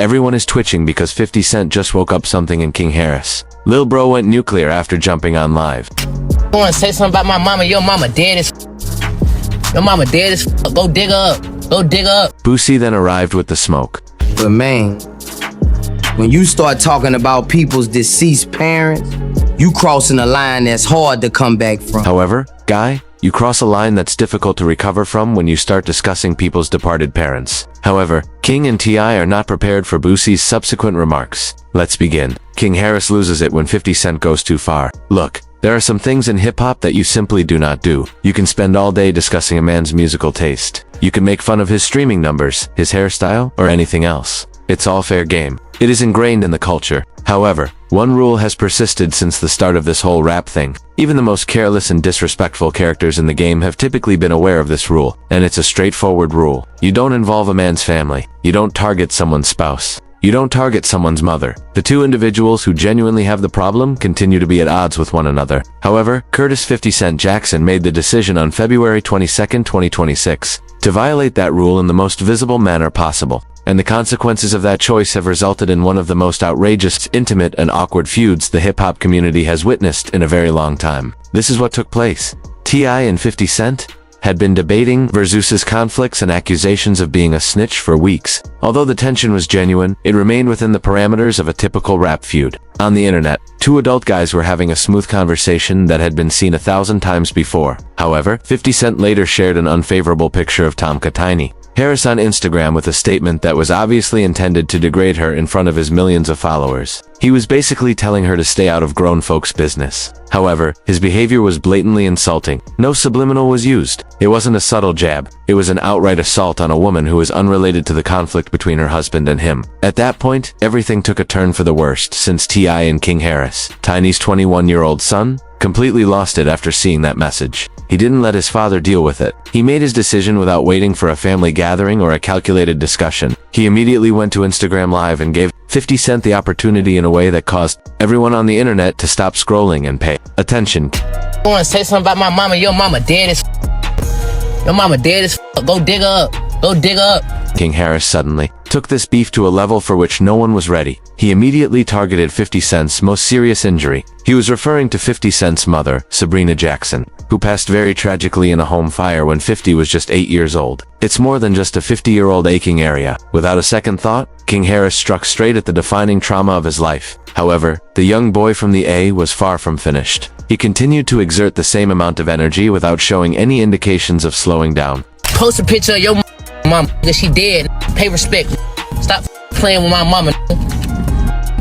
everyone is twitching because 50 Cent just woke up something in King Harris. Lil Bro went nuclear after jumping on live. I wanna say something about my mama. Your mama dead as Your mama dead as Go dig her up. Go dig her up. Boosie then arrived with the smoke. But man, when you start talking about people's deceased parents, you crossing a line that's hard to come back from. However, Guy, you cross a line that's difficult to recover from when you start discussing people's departed parents. However, King and T.I. are not prepared for Boosie's subsequent remarks. Let's begin. King Harris loses it when 50 Cent goes too far. Look, there are some things in hip-hop that you simply do not do. You can spend all day discussing a man's musical taste. You can make fun of his streaming numbers, his hairstyle, or anything else. It's all fair game. It is ingrained in the culture. However, one rule has persisted since the start of this whole rap thing. Even the most careless and disrespectful characters in the game have typically been aware of this rule, and it's a straightforward rule. You don't involve a man's family. You don't target someone's spouse. You don't target someone's mother. The two individuals who genuinely have the problem continue to be at odds with one another. However, Curtis 50 Cent Jackson made the decision on February 22, 2026, to violate that rule in the most visible manner possible. And the consequences of that choice have resulted in one of the most outrageous, intimate, and awkward feuds the hip-hop community has witnessed in a very long time. This is what took place. T.I. and 50 Cent had been debating Versus's conflicts and accusations of being a snitch for weeks. Although the tension was genuine, it remained within the parameters of a typical rap feud. On the internet, two adult guys were having a smooth conversation that had been seen 1,000 times before. However, 50 Cent later shared an unfavorable picture of Tomka Tiny Harris on Instagram with a statement that was obviously intended to degrade her in front of his millions of followers. He was basically telling her to stay out of grown folks' business. However, his behavior was blatantly insulting. No subliminal was used. It wasn't a subtle jab. It was an outright assault on a woman who was unrelated to the conflict between her husband and him. At that point, everything took a turn for the worst since T.I. and King Harris, Tiny's 21-year-old son, completely lost it after seeing that message. He didn't let his father deal with it. He made his decision without waiting for a family gathering or a calculated discussion. He immediately went to Instagram Live and gave 50 Cent the opportunity in a way that caused everyone on the internet to stop scrolling and pay attention. I wanna say something about my mama. Your mama dead as Your mama dead as Go dig her up. Go dig her up. King Harris suddenly took this beef to a level for which no one was ready. He immediately targeted 50 Cent's most serious injury. He was referring to 50 Cent's mother, Sabrina Jackson, who passed very tragically in a home fire when 50 was just 8 years old. It's more than just a 50-year-old aching area. Without a second thought, King Harris struck straight at the defining trauma of his life. However, the young boy from the A was far from finished. He continued to exert the same amount of energy without showing any indications of slowing down. Post a picture of your mama. She dead. Pay respect. Stop playing with my mama.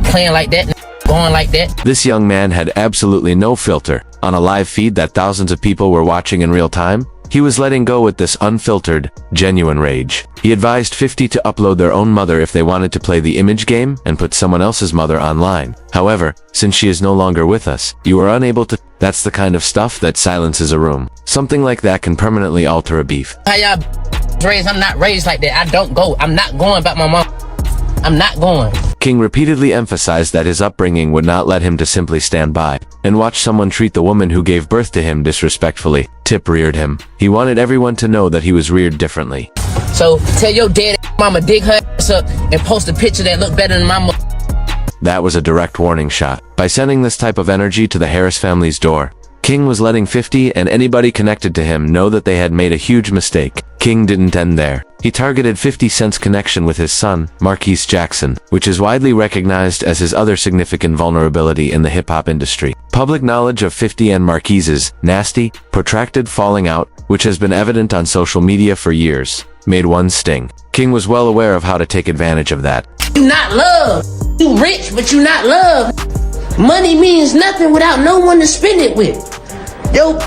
Playing like that. Going like that. This young man had absolutely no filter. On a live feed that thousands of people were watching in real time, he was letting go with this unfiltered, genuine rage. He advised 50 to upload their own mother if they wanted to play the image game and put someone else's mother online. However, since she is no longer with us, you are unable to. That's the kind of stuff that silences a room. Something like that can permanently alter a beef. How y'all raised? I'm not raised like that. I don't go. I'm not going about my mom. I'm not going. King repeatedly emphasized that his upbringing would not let him to simply stand by and watch someone treat the woman who gave birth to him disrespectfully. Tip reared him. He wanted everyone to know that he was reared differently. So tell your dad mama dig her ass up and post a picture that look better than my mama. That was a direct warning shot. By sending this type of energy to the Harris family's door, King was letting 50 and anybody connected to him know that they had made a huge mistake. King didn't end there. He targeted 50 Cent's connection with his son, Marquise Jackson, which is widely recognized as his other significant vulnerability in the hip-hop industry. Public knowledge of 50 and Marquise's nasty, protracted falling out, which has been evident on social media for years, made one sting. King was well aware of how to take advantage of that. You not love. You rich, but you not love. Money means nothing without no one to spend it with. Your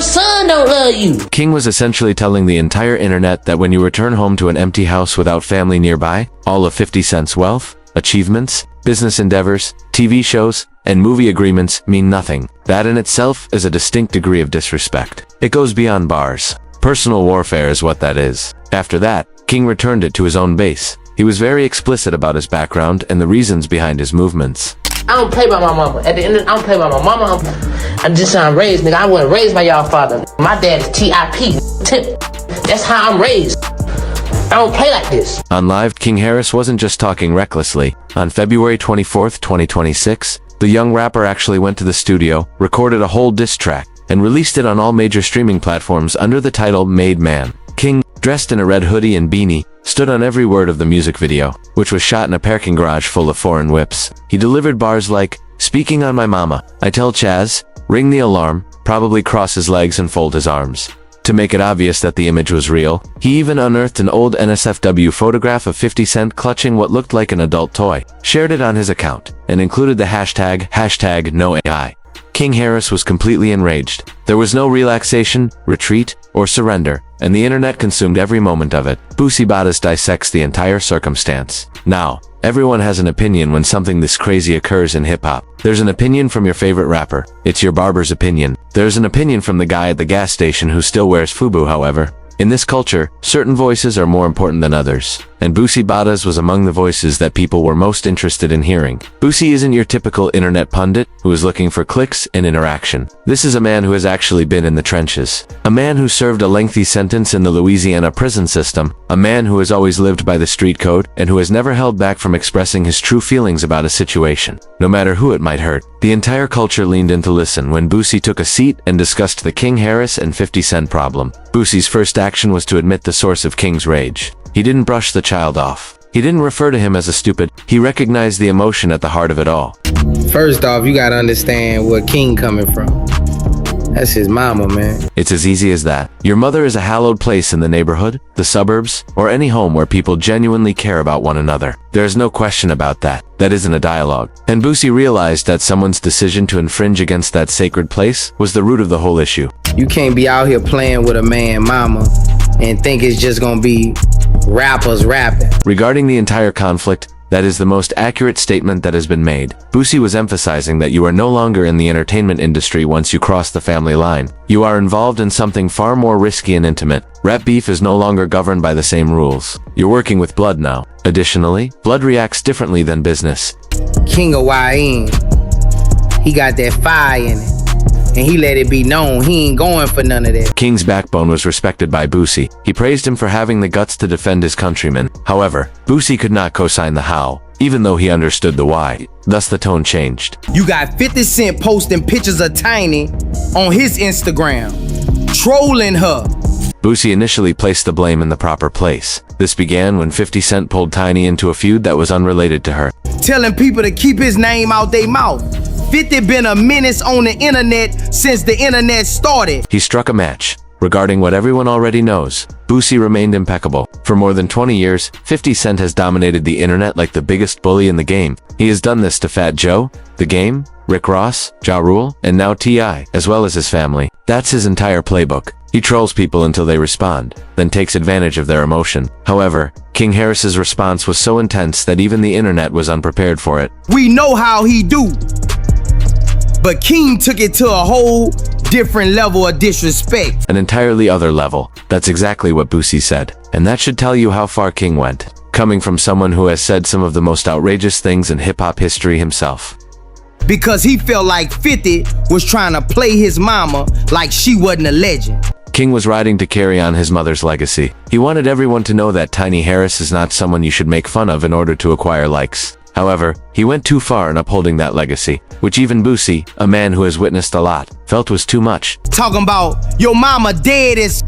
son don't love you. King was essentially telling the entire internet that when you return home to an empty house without family nearby, all of 50 Cent's wealth, achievements, business endeavors, TV shows, and movie agreements mean nothing. That in itself is a distinct degree of disrespect. It goes beyond bars. Personal warfare is what that is. After that, King returned it to his own base. He was very explicit about his background and the reasons behind his movements. I don't play by my mama. At the end of I don't play by my mama. I'm just how I'm raised, nigga. I wasn't raised by y'all father. My dad is TIP. Tip. That's how I'm raised. I don't play like this. On Live, King Harris wasn't just talking recklessly. On February 24th, 2026, the young rapper actually went to the studio, recorded a whole diss track, and released it on all major streaming platforms under the title Made Man. King, dressed in a red hoodie and beanie, stood on every word of the music video, which was shot in a parking garage full of foreign whips. He delivered bars like, "Speaking on my mama, I tell Chaz, ring the alarm," probably cross his legs and fold his arms. To make it obvious that the image was real, he even unearthed an old NSFW photograph of 50 Cent clutching what looked like an adult toy, shared it on his account, and included the hashtag #NoAI. King Harris was completely enraged. There was no relaxation, retreat, or surrender, and the internet consumed every moment of it. Boosie dissects the entire circumstance. Now, everyone has an opinion when something this crazy occurs in hip-hop. There's an opinion from your favorite rapper. It's your barber's opinion. There's an opinion from the guy at the gas station who still wears FUBU, however. In this culture, certain voices are more important than others, and Boosie Badass was among the voices that people were most interested in hearing. Boosie isn't your typical internet pundit who is looking for clicks and interaction. This is a man who has actually been in the trenches. A man who served a lengthy sentence in the Louisiana prison system. A man who has always lived by the street code and who has never held back from expressing his true feelings about a situation, no matter who it might hurt. The entire culture leaned in to listen when Boosie took a seat and discussed the King Harris and 50 Cent problem. Boosie's first action was to admit the source of King's rage. He didn't brush the child off. He didn't refer to him as a stupid. He recognized the emotion at the heart of it all. First off, you gotta understand where King coming from. That's his mama, man. It's as easy as that. Your mother is a hallowed place in the neighborhood, the suburbs, or any home where people genuinely care about one another. There's no question about that. That isn't a dialogue. And Boosie realized that someone's decision to infringe against that sacred place was the root of the whole issue. You can't be out here playing with a man mama and think it's just gonna be rappers rapping. Regarding the entire conflict, that is the most accurate statement that has been made. Boosie was emphasizing that you are no longer in the entertainment industry once you cross the family line. You are involved in something far more risky and intimate. Rap beef is no longer governed by the same rules. You're working with blood now. Additionally, blood reacts differently than business. King of YN, he got that fire in it. And he let it be known he ain't going for none of that. King's backbone was respected by Boosie. He praised him for having the guts to defend his countrymen. However, Boosie could not co-sign the how, even though he understood the why. Thus the tone changed. You got 50 Cent posting pictures of Tiny on his Instagram, trolling her. Boosie initially placed the blame in the proper place. This began when 50 Cent pulled Tiny into a feud that was unrelated to her. Telling people to keep his name out their mouth. 50 been a menace on the internet since the internet started. He struck a match. Regarding what everyone already knows, Boosie remained impeccable. For more than 20 years, 50 Cent has dominated the internet like the biggest bully in the game. He has done this to Fat Joe, The Game, Rick Ross, Ja Rule, and now T.I., as well as his family. That's his entire playbook. He trolls people until they respond, then takes advantage of their emotion. However, King Harris's response was so intense that even the internet was unprepared for it. We know how he do. But King took it to a whole different level of disrespect. An entirely other level. That's exactly what Boosie said. And that should tell you how far King went. Coming from someone who has said some of the most outrageous things in hip-hop history himself. Because he felt like 50 was trying to play his mama like she wasn't a legend. King was riding to carry on his mother's legacy. He wanted everyone to know that Tiny Harris is not someone you should make fun of in order to acquire likes. However, he went too far in upholding that legacy, which even Boosie, a man who has witnessed a lot, felt was too much. Talking about, your mama dead as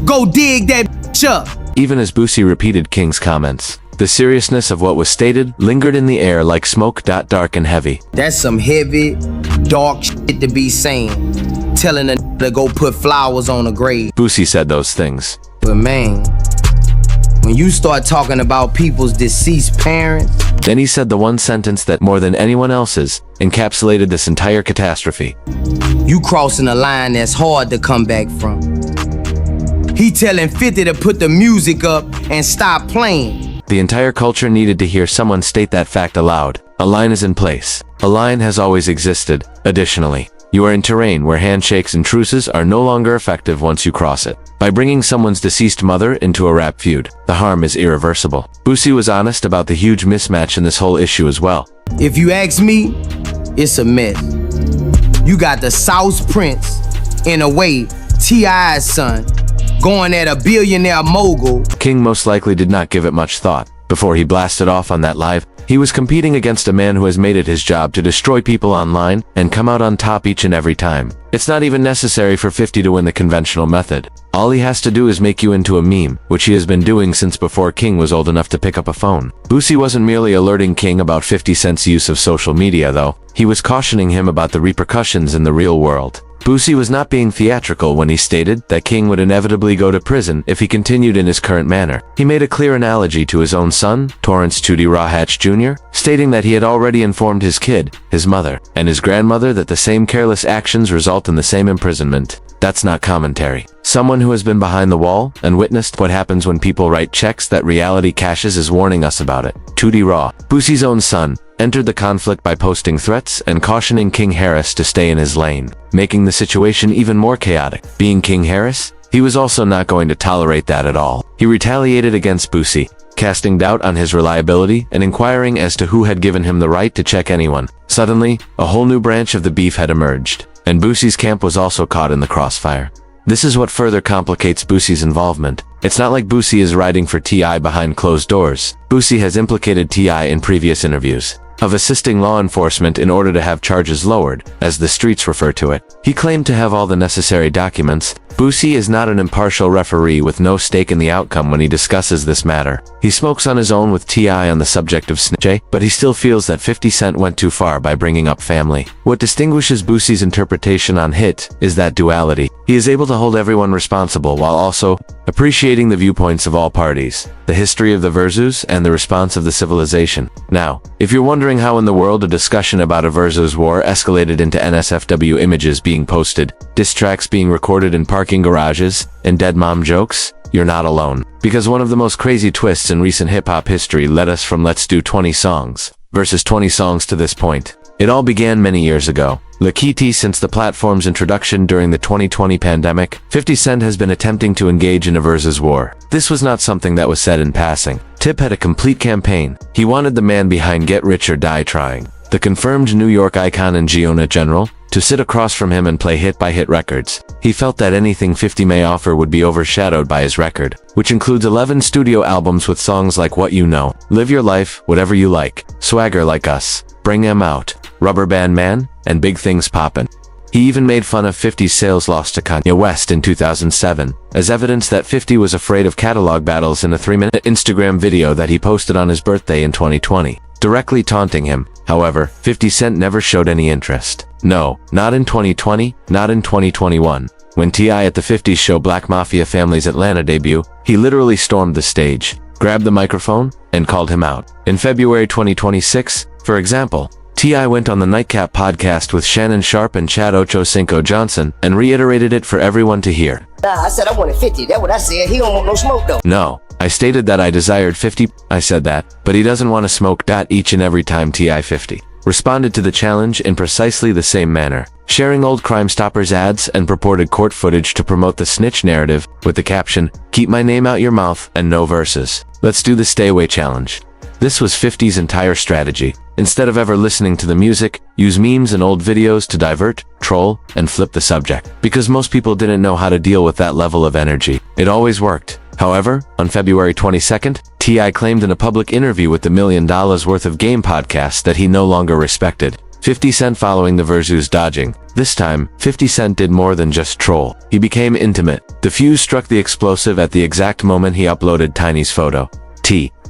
go dig that up. Even as Boosie repeated King's comments, the seriousness of what was stated lingered in the air like smoke. Dark and heavy. That's some heavy, dark shit to be saying. Telling a to go put flowers on a grave. Boosie said those things. But man, when you start talking about people's deceased parents. Then he said the one sentence that more than anyone else's encapsulated this entire catastrophe. You crossing a line that's hard to come back from. He telling 50 to put the music up and stop playing. The entire culture needed to hear someone state that fact aloud. A line is in place. A line has always existed. Additionally, you are in terrain where handshakes and truces are no longer effective once you cross it. By bringing someone's deceased mother into a rap feud, the harm is irreversible. Boosie was honest about the huge mismatch in this whole issue as well. If you ask me, it's a mess. You got the South Prince, in a way, T.I.'s son, going at a billionaire mogul. King most likely did not give it much thought. Before he blasted off on that live, he was competing against a man who has made it his job to destroy people online and come out on top each and every time. It's not even necessary for 50 to win the conventional method. All he has to do is make you into a meme, which he has been doing since before King was old enough to pick up a phone. Boosie wasn't merely alerting King about 50 Cent's use of social media though, he was cautioning him about the repercussions in the real world. Boosie was not being theatrical when he stated that King would inevitably go to prison if he continued in his current manner. He made a clear analogy to his own son, Torrance Tootie Raw Hatch Jr., stating that he had already informed his kid, his mother, and his grandmother that the same careless actions result in the same imprisonment. That's not commentary. Someone who has been behind the wall and witnessed what happens when people write checks that reality cashes is warning us about it. Tootie Raw, Boosie's own son, entered the conflict by posting threats and cautioning King Harris to stay in his lane, making the situation even more chaotic. Being King Harris, he was also not going to tolerate that at all. He retaliated against Boosie, casting doubt on his reliability and inquiring as to who had given him the right to check anyone. Suddenly, a whole new branch of the beef had emerged, and Boosie's camp was also caught in the crossfire. This is what further complicates Boosie's involvement. It's not like Boosie is riding for T.I. behind closed doors. Boosie has implicated T.I. in previous interviews of assisting law enforcement in order to have charges lowered, as the streets refer to it. He claimed to have all the necessary documents. Boosie is not an impartial referee with no stake in the outcome when he discusses this matter. He smokes on his own with T.I. on the subject of snitching, but he still feels that 50 Cent went too far by bringing up family. What distinguishes Boosie's interpretation on Hit is that duality. He is able to hold everyone responsible while also appreciating the viewpoints of all parties, the history of the versus, and the response of the civilization. Now, if you're wondering how in the world a discussion about a versus war escalated into NSFW images being posted, diss tracks being recorded in parking garages, and dead mom jokes, you're not alone. Because one of the most crazy twists in recent hip-hop history led us from Let's Do 20 Songs versus 20 songs to this point. It all began many years ago. Lakiti, since the platform's introduction during the 2020 pandemic, 50 Cent has been attempting to engage in a versus war. This was not something that was said in passing. Tip had a complete campaign. He wanted the man behind Get Rich or Die Trying, the confirmed New York icon and Giona General, to sit across from him and play hit-by-hit records. He felt that anything 50 may offer would be overshadowed by his record, which includes 11 studio albums with songs like What You Know, Live Your Life, Whatever You Like, Swagger Like Us, Bring Em Out, Rubber Band Man, and Big Things Poppin'. He even made fun of 50's sales loss to Kanye West in 2007, as evidence that 50 was afraid of catalog battles in a 3-minute Instagram video that he posted on his birthday in 2020, directly taunting him. However, 50 Cent never showed any interest. No, not in 2020, not in 2021. When T.I. at the 50s show Black Mafia Family's Atlanta debut, he literally stormed the stage, grabbed the microphone, and called him out. In February 2026, for example, T.I. went on the Nightcap podcast with Shannon Sharp and Chad Ochocinco Johnson and reiterated it for everyone to hear. Nah, I said I wanted 50. That's what I said. He don't want no smoke though. No, I stated that I desired 50. I said that, but he doesn't want to smoke. Each and every time T.I. 50 responded to the challenge in precisely the same manner, sharing old Crime Stoppers ads and purported court footage to promote the snitch narrative with the caption, "Keep my name out your mouth and no verses. Let's do the stay away challenge." This was 50's entire strategy. Instead of ever listening to the music, use memes and old videos to divert, troll, and flip the subject. Because most people didn't know how to deal with that level of energy. It always worked. However, on February 22nd, T.I. claimed in a public interview with the $1 Million Worth of Game podcast that he no longer respected 50 Cent following the versus dodging. This time, 50 Cent did more than just troll. He became intimate. The fuse struck the explosive at the exact moment he uploaded Tiny's photo.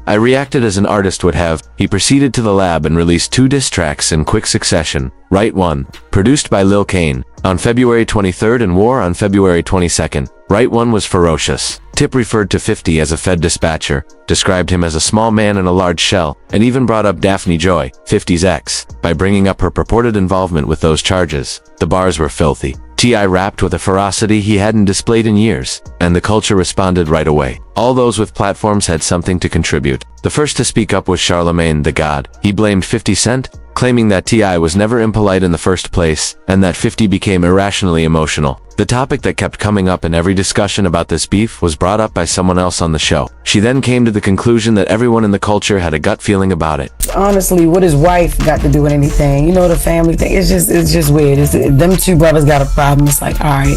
I reacted as an artist would have. He proceeded to the lab and released 2 diss tracks in quick succession. Right One, produced by Lil Kane, on February 23rd and War on February 22nd. Right One was ferocious. Tip referred to 50 as a Fed dispatcher, described him as a small man in a large shell, and even brought up Daphne Joy, 50's ex, by bringing up her purported involvement with those charges. The bars were filthy. T.I. rapped with a ferocity he hadn't displayed in years, and the culture responded right away. All those with platforms had something to contribute. The first to speak up was Charlemagne the God. He blamed 50 Cent, claiming that T.I. was never impolite in the first place, and that 50 became irrationally emotional. The topic that kept coming up in every discussion about this beef was brought up by someone else on the show. She then came to the conclusion that everyone in the culture had a gut feeling about it. Honestly, what his wife got to do with anything? You know, the family thing, it's just weird. Them two brothers got a problem. It's like, all right,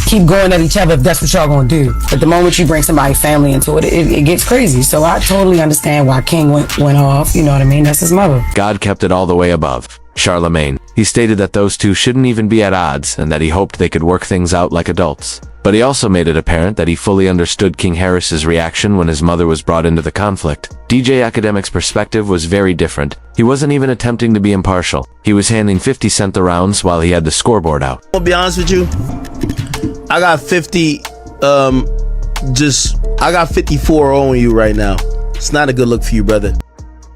keep going at each other if that's what y'all gonna do. But the moment you bring somebody's family into it, it gets crazy. So I totally understand why King went off. You know what I mean? That's his mother. God kept it all the way above. Charlemagne. He stated that those two shouldn't even be at odds and that he hoped they could work things out like adults. But he also made it apparent that he fully understood King Harris's reaction when his mother was brought into the conflict. DJ Academic's perspective was very different. He wasn't even attempting to be impartial. He was handing 50 Cent the rounds while he had the scoreboard out. I'll be honest with you. I got 50, I got 54 on you right now. It's not a good look for you, brother.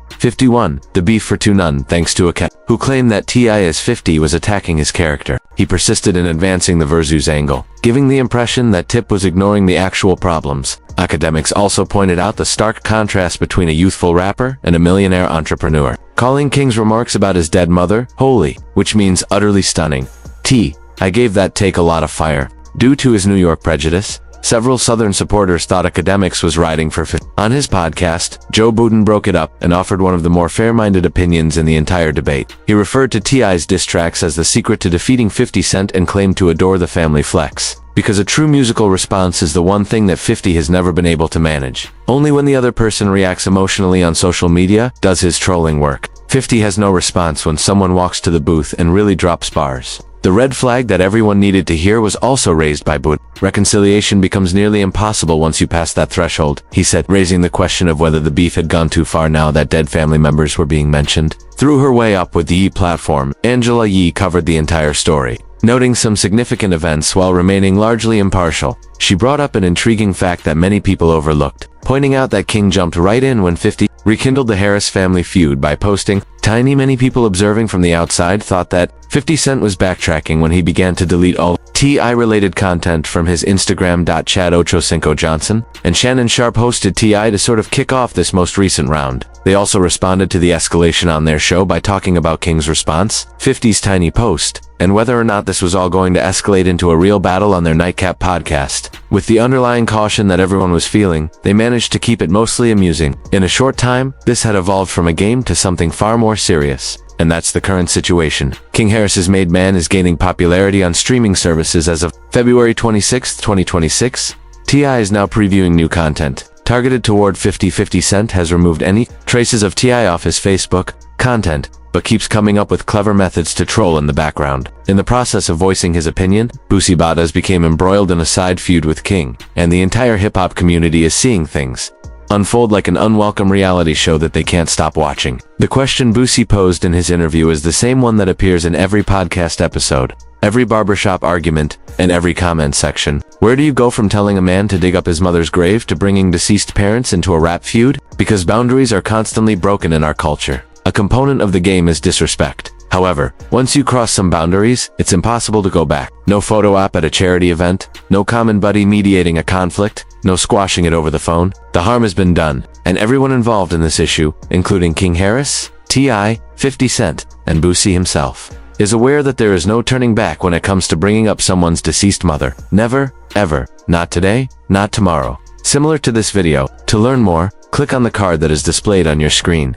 51. The beef for 2 none thanks to a cat who claimed that T.I. as 50 was attacking his character. He persisted in advancing the versus angle, giving the impression that Tip was ignoring the actual problems. Academics also pointed out the stark contrast between a youthful rapper and a millionaire entrepreneur, calling King's remarks about his dead mother holy, which means utterly stunning. I gave that take a lot of fire. Due to his New York prejudice, several Southern supporters thought Academics was riding for 50. On his podcast, Joe Budden broke it up and offered one of the more fair-minded opinions in the entire debate. He referred to T.I.'s diss tracks as the secret to defeating 50 Cent and claimed to adore the family flex. Because a true musical response is the one thing that 50 has never been able to manage. Only when the other person reacts emotionally on social media does his trolling work. 50 has no response when someone walks to the booth and really drops bars. The red flag that everyone needed to hear was also raised by Budden. Reconciliation becomes nearly impossible once you pass that threshold, he said, raising the question of whether the beef had gone too far now that dead family members were being mentioned. Through her way up with the Yee platform, Angela Yee covered the entire story, noting some significant events while remaining largely impartial. She brought up an intriguing fact that many people overlooked, pointing out that King jumped right in when 50 rekindled the Harris family feud by posting, Many people observing from the outside thought that 50 Cent was backtracking when he began to delete all T.I.-related content from his Instagram. Chad Ochocinco Johnson and Shannon Sharp hosted T.I. to sort of kick off this most recent round. They also responded to the escalation on their show by talking about King's response, 50's tiny post, and whether or not this was all going to escalate into a real battle on their Nightcap podcast. With the underlying caution that everyone was feeling, they managed to keep it mostly amusing. In a short time, this had evolved from a game to something far more serious. And that's the current situation. King Harris's Made Man is gaining popularity on streaming services as of February 26, 2026. T.I. is now previewing new content targeted toward 50 Cent has removed any traces of T.I. off his Facebook content, but keeps coming up with clever methods to troll in the background. In the process of voicing his opinion, Boosie Badass became embroiled in a side feud with King, and the entire hip-hop community is seeing things unfold like an unwelcome reality show that they can't stop watching. The question Boosie posed in his interview is the same one that appears in every podcast episode, every barbershop argument, and every comment section. Where do you go from telling a man to dig up his mother's grave to bringing deceased parents into a rap feud? Because boundaries are constantly broken in our culture. A component of the game is disrespect. However, once you cross some boundaries, it's impossible to go back. No photo op at a charity event, no common buddy mediating a conflict, no squashing it over the phone. The harm has been done, and everyone involved in this issue, including King Harris, T.I., 50 Cent, and Boosie himself, is aware that there is no turning back when it comes to bringing up someone's deceased mother. Never, ever, not today, not tomorrow. Similar to this video, to learn more, click on the card that is displayed on your screen.